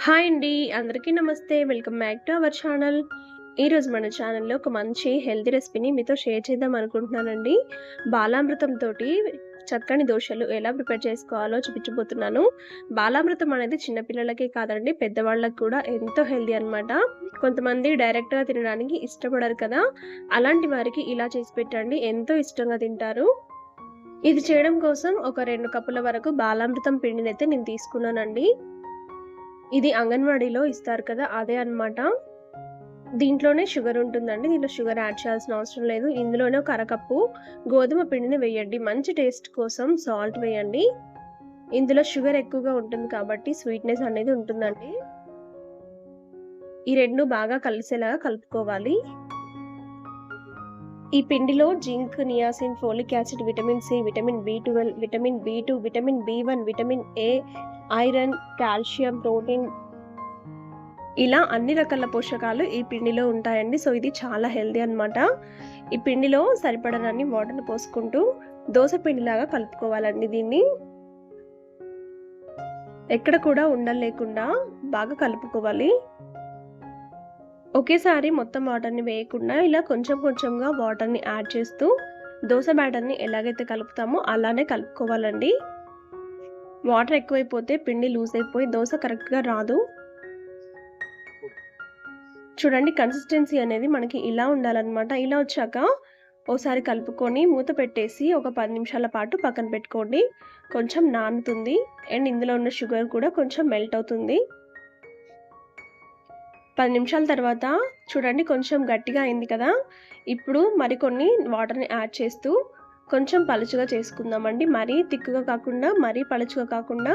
Hi అండి. అందరికీ నమస్తే. Welcome back to our channel. ఈరోజు మన ఛానల్‌లో ఒక మంచి హెల్తీ రెసిపీని మీతో షేర్ చేద్దాం అనుకుంటున్నానండి. బాలామృతంతోటి చక్కని దోసలు ఎలా ప్రిపేర్ చేసుకోవాలో చూపించబోతున్నాను. బాలామృతం అనేది చిన్న పిల్లలకే కాదండి, పెద్దవాళ్ళకి కూడా ఎంతో హెల్తీ అన్నమాట. కొంతమంది డైరెక్ట్‌గా తినడానికి ఇష్టపడరు కదా! అలాంటి వారికి ఇలా చేసి పెట్టండి. ఎంతో ఇష్టంగా తింటారు. ఇది చేయడం కోసం ఒక 2 కప్పుల వరకు బాలామృతం పిండినైతే నేను తీసుకున్నానండి. ఇది అంగన్వాడీలో ఇస్తారు కదా! అదే అన్నమాట. దీంట్లోనే షుగర్ ఉంటుందండి. దీంట్లో షుగర్ యాడ్ చేయాల్సిన అవసరం లేదు. ఇందులోనే ఒక అరకప్పు గోధుమ పిండిని వేయండి. మంచి టేస్ట్ కోసం సాల్ట్ వేయండి. ఇందులో షుగర్ ఎక్కువగా ఉంటుంది కాబట్టి స్వీట్‌నెస్ అనేది ఉంటుందండి. ఈ 2 బాగా కలిసేలాగా కలుపుకోవాలి. ఈ పిండిలో zinc, niacin, folic acid, vitamin C, vitamin బి12, vitamin B two, vitamin B one, vitamin A, iron, calcium, protein ఇలా అన్ని రకాల పోషకాలు ఈ పిండిలో ఉంటాయండి. సో, ఇది చాలా హెల్తీ అన్నమాట. ఈ పిండిలో సరిపడనన్ని వాటర్‌ని పోసుకుంటూ దోస పిండిలాగా కలుపుకోవాలండి దీన్ని. ఎక్కడ కూడా ఉండలు లేకుండా బాగా కలుపుకోవాలి. ఒకేసారి మొత్తం వాటర్‌ని వేయకుండా ఇలా కొంచెం కొంచెంగా వాటర్‌ని యాడ్ చేస్తూ దోస బ్యాటర్‌ని ఎలాగైతే కలుపుతామో అలానే కలుపుకోవాలండి. వాటర్ ఎక్కువైపోతే పిండి లూజ్ అయిపోయి దోస కరెక్ట్‌గా రాదు. చూడండి, కన్సిస్టెన్సీ అనేది మనకి ఇలా ఉండాలన్నమాట. ఇలా వచ్చాక ఓసారి కలుపుకొని మూత పెట్టేసి ఒక 10 నిమిషాల పాటు పక్కన పెట్టుకోండి. కొంచెం నానుతుంది అండ్ ఇందులో ఉన్న షుగర్ కూడా కొంచెం మెల్ట్ అవుతుంది. 10 నిమిషాల తర్వాత చూడండి, కొంచెం గట్టిగా అయింది కదా! ఇప్పుడు మరికొన్ని వాటర్‌ని యాడ్ చేస్తూ కొంచెం పలుచగా చేసుకుందామండి. మరీ థిక్‌గా కాకుండా, మరీ పలుచగా కాకుండా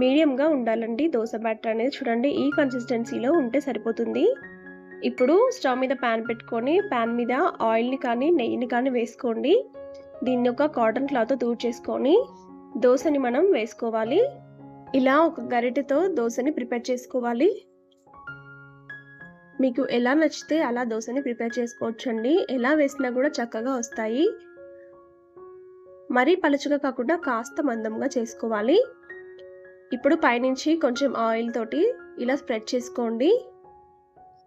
మీడియంగా ఉండాలండి దోస బ్యాటర్ అనేది. చూడండి, ఈ కన్సిస్టెన్సీలో ఉంటే సరిపోతుంది. ఇప్పుడు స్టవ్ మీద పాన్ పెట్టుకొని పాన్ మీద ఆయిల్‌ని కానీ, నెయ్యిని కానీ వేసుకోండి. దీన్ని ఒక కాటన్ క్లాత్‌తో తుడిచేసుకొని దోసని మనం వేసుకోవాలి. ఇలా ఒక గరిటెతో దోసని ప్రిపేర్ చేసుకోవాలి. మీకు ఎలా నచ్చితే అలా దోసని ప్రిపేర్ చేసుకోవచ్చండి. ఎలా వేసినా కూడా చక్కగా వస్తాయి. మరీ పలుచగా కాకుండా కాస్త మందంగా చేసుకోవాలి. ఇప్పుడు పైనుంచి కొంచెం ఆయిల్ తోటి ఇలా స్ప్రెడ్ చేసుకోండి.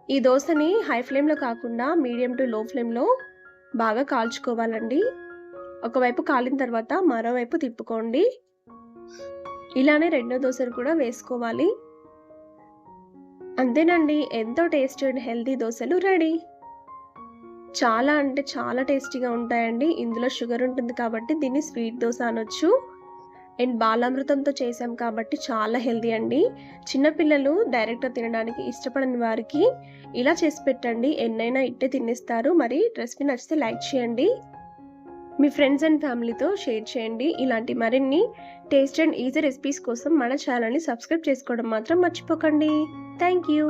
ఈ దోసని హై ఫ్లేమ్‌లో కాకుండా మీడియం టు లో ఫ్లేమ్‌లో బాగా కాల్చుకోవాలండి. ఒకవైపు కాలిన తర్వాత మరోవైపు తిప్పుకోండి. ఇలానే రెండో దోసను కూడా వేసుకోవాలి. అంతేనండి, ఎంతో టేస్టీ అండ్ హెల్తీ దోసలు రెడీ. చాలా అంటే చాలా టేస్టీగా ఉంటాయండి. ఇందులో షుగర్ ఉంటుంది కాబట్టి దీన్ని స్వీట్ దోస అనొచ్చు. అండ్ బాలామృతంతో చేసాం కాబట్టి చాలా హెల్తీ అండి. చిన్నపిల్లలు డైరెక్ట్‌గా తినడానికి ఇష్టపడని వారికి ఇలా చేసి పెట్టండి. ఎన్నైనా ఇట్టే తినేస్తారు. మరి రెసిపీ నచ్చితే లైక్ చేయండి. మీ ఫ్రెండ్స్ అండ్ ఫ్యామిలీతో షేర్ చేయండి. ఇలాంటి మరిన్ని టేస్ట్ అండ్ ఈజీ రెసిపీస్ కోసం మన ఛానల్‌ని సబ్స్క్రైబ్ చేసుకోవడం మాత్రం మర్చిపోకండి. Thank you.